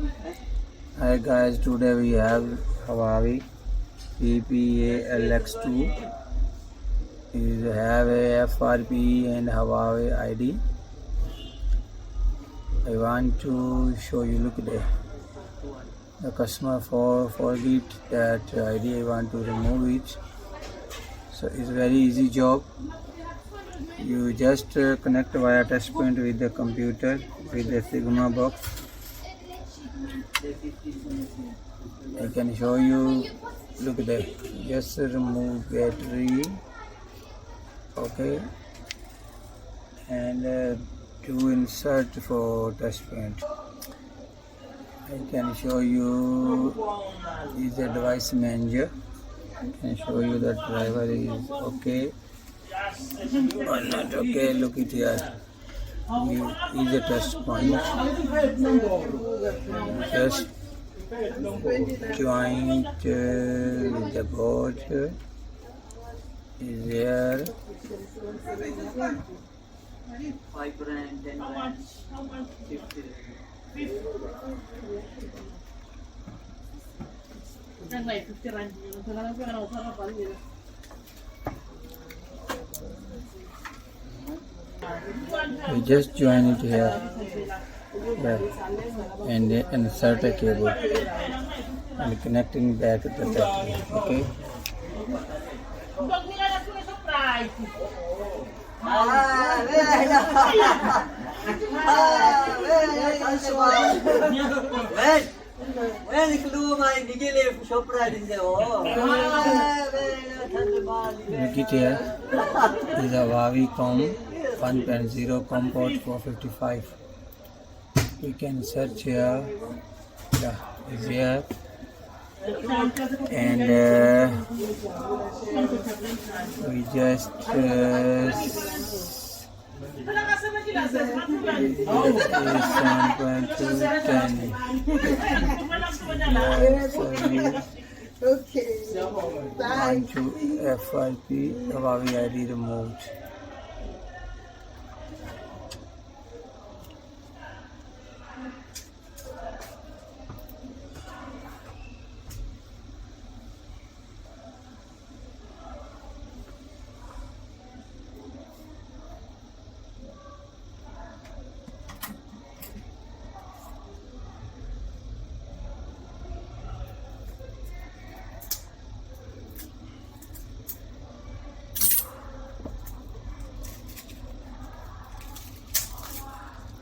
Hi guys, today we have Huawei PPA-LX2. It have a FRP and Huawei ID. I want to show you. Look there. The customer forget that ID. I want to remove it. So it's very easy job. You just connect via touch point with the computer with the Sigma box. I can show you. Look there. Just remove battery. Okay. And do insert for touch point. I can show you is a device manager. I can show you the driver is okay or not okay. Look it here. Is a touch point. Just joint with the board is there. We just join it here, and insert a cable and connecting back the battery. Okay. Look it here. This is a Huawei Com 1.0 COM port 455. We can search here. Yeah, is here. And we just Okay. Bye. FRP Huawei ID removed.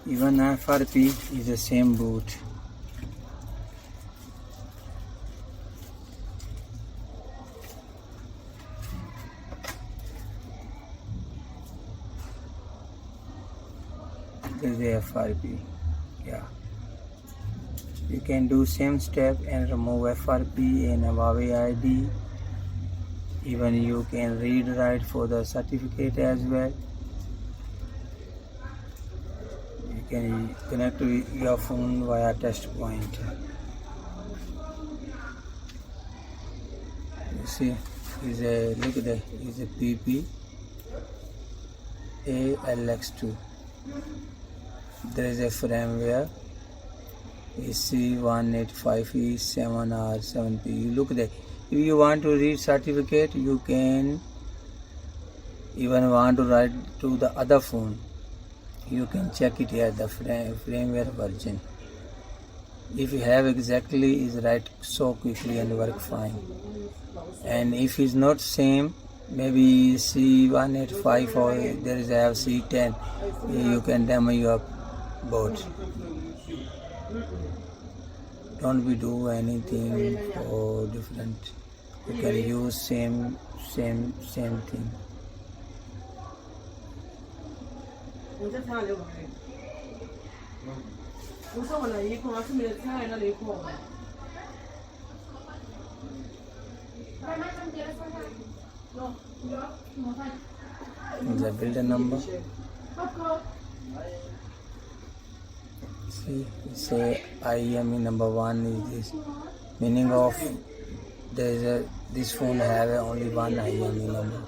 Even FRP is the same boot. This is the FRP. Yeah. You can do same step and remove FRP and Huawei ID. Even you can read write for the certificate as well. Can connect your phone via touch point. You see, is a look at that. Is a PPA-LX2. There is a firmware EC185E7R7P. You look at that. If you want to read certificate, you can even want to write to the other phone. You can check it here, the firmware version. If you have exactly, is write so quickly and work fine. And if it's not same, maybe C185 or there is a C10, you can demo your board. Don't be do anything for different. You can use same thing. The builder number. See, say IME number 1 is this. Meaning of this phone have only one IME number.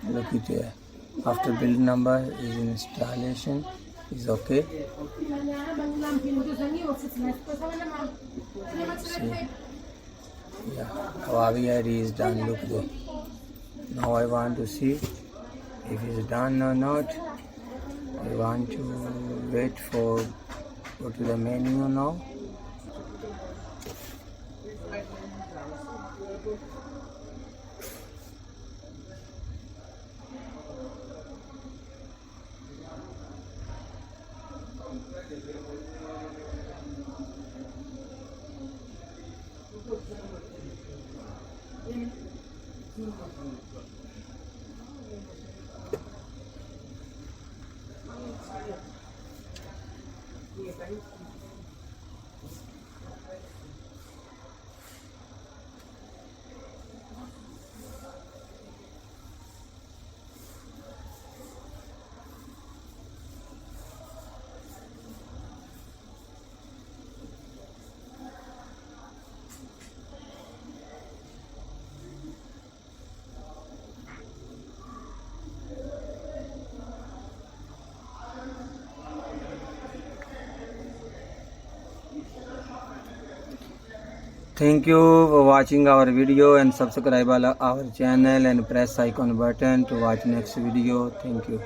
Look it here. After build number is installation is okay. See, yeah, Huawei ID is done. Look there. Now I want to see if it's done or not. I want to wait for go to the menu now. Thank you for watching our video and subscribe our channel and press icon button to watch next video. Thank you.